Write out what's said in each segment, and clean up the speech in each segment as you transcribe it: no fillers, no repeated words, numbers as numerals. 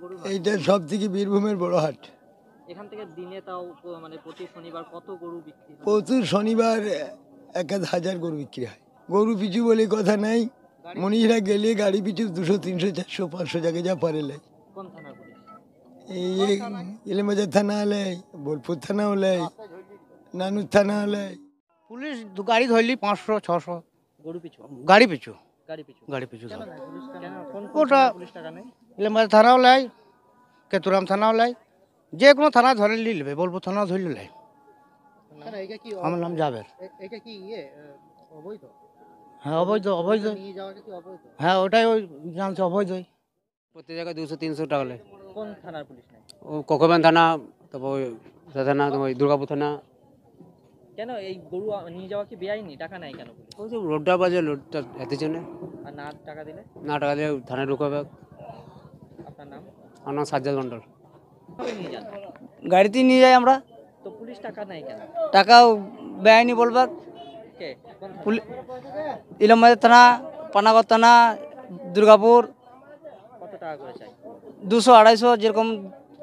গরু হয়? এইটা সব থেকে বীরভূমের বড় হাট। এখান থেকে দিনে তাও মানে প্রতি শনিবার কত গরু বিক্রি হয়? প্রচুর শনিবার 1,000 গরু বিক্রি হয়। গরু পিছু বলে কথা নাই, মনীষরা গেলে গাড়ি পিছু 200, 300, 400, 500 জায়গায় যা পারে লাই। কোন থানার পুলিশ? এই ইলামবাজার থানা হলে, বোলপুর থানা হলে, নানুর থানা হলে। পুলিশ গাড়ি ধরলি 500-600 গরু পিছু? গাড়ি পিছু গাড়ি পিছু? গাড়ি পিছু কেন নেয় পুলিশ? কেন কোন ওটা পুলিশ টাকা নেয়? ইলামবাজার থানাও লাই, কেতুরাম থানাও লাই, যে কোনো থানা ধরে নেবে, বোলপুর থানাও ধরলে লাই। আমার নাম জাবের। এটা কি অবৈধ? হ্যাঁ অবৈধ, অবৈধ। নিয়ে যাওয়াটা কি অবৈধ? হ্যাঁ ওটাই ওই জানছে অবৈধই। প্রত্যেক জায়গায় 200-300 টাকা নেয়। কোন থানার পুলিশ নেয়? ও কোকোবান থানা, তারপর থানা, তোমার দুর্গাপুর থানা। কেন এই গরু নিয়ে যাওয়া কি বেআইনি? টাকা নেয় কেন পুলিশ? ওই যে রোডটা বাজে, রোডটা এতে জন্য আর না টাকা দিলে? না টাকা দিয়ে থানায় ঢুকাবে। আপনার নাম? আমার নাম সাজ্জাদ মন্ডল। কিভাবে নিয়ে যান? গাড়িতে নিয়ে যাই আমরা। তো পুলিশ টাকা নেয় কেন? টাকাও বেআইনি বলবা। কে? কোন থানা? ইলামবাজার থানা, পানাগড় থানা, দুর্গাপুর। কত টাকা করে চাই? 200-250 যেরকম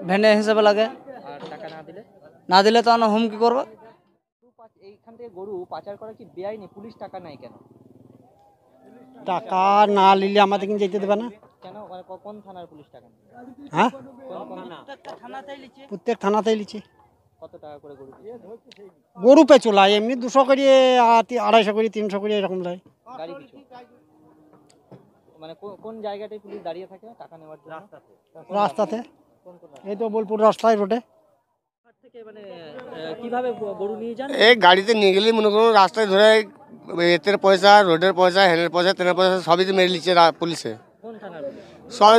ভ্যানে হিসাবে লাগে। আর টাকা না দিলে? না দিলে তো আমরা হুমকি করবো। এইখান থেকে গরু পাচার করা কি বেআইনি? পুলিশ টাকা নেয় কেন? টাকা না নিলে আমাদের কিন্তু যেতে দেবে না। কেন? মানে কোন থানার পুলিশ টাকা নেয়? হ্যাঁ কোন থানা? প্রত্যেক থানাতেই লিছে। কত টাকা করে গরু পিছু? গরু পেঁচু লাই, এমনি 200 করে, 250 করে, 300 করে এরকম লাই। গাড়ি পিছু? মানে কোন জায়গাটায় পুলিশ দাঁড়িয়ে থাকে টাকা নেওয়ার জন্য? রাস্তাতে, কোন কোন রাস্তা? এই তো বোলপুর রাস্তায়, রোডে। হাট থেকে মানে কিভাবে গরু নিয়ে যান? এই গাড়িতে নিয়ে গেলে মনে করুন রাস্তায় ধরে এতের পয়সা, রোডের পয়সা, হেনের পয়সা, ট্রেনের পয়সা সবই তো মেরে নিচ্ছে পুলিশে। কোন থানার পুলিশ? সব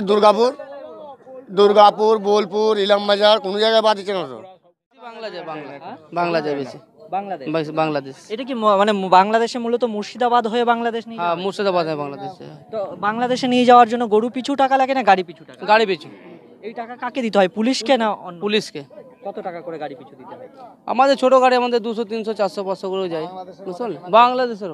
দুর্গাপুর, বোলপুর, ইলামবাজার, কোনো জায়গায় বাদ দিচ্ছে না তো। বাংলাদেশ বেশি। বাংলাদেশ? বাংলাদেশ। এটা কি মানে বাংলাদেশে মূলত মুর্শিদাবাদ হয়ে বাংলাদেশ নিয়ে হ্যাঁ যাওয়া হয়? মুর্শিদাবাদ হয় বাংলাদেশে। তো বাংলাদেশে নিয়ে যাওয়ার জন্য গরু পিছু টাকা লাগে না গাড়ি পিছু টাকা? গাড়ি পিছু এই টাকা কাকে দিতে হয়? পুলিশকে না অন্য? পুলিশকে। কত টাকা করে গাড়ি পিছু দিতে হয়? আমাদের ছোট গাড়ি আমাদের 200, 300, 400, 500 করে যায়, বুঝলেন, বাংলাদেশের।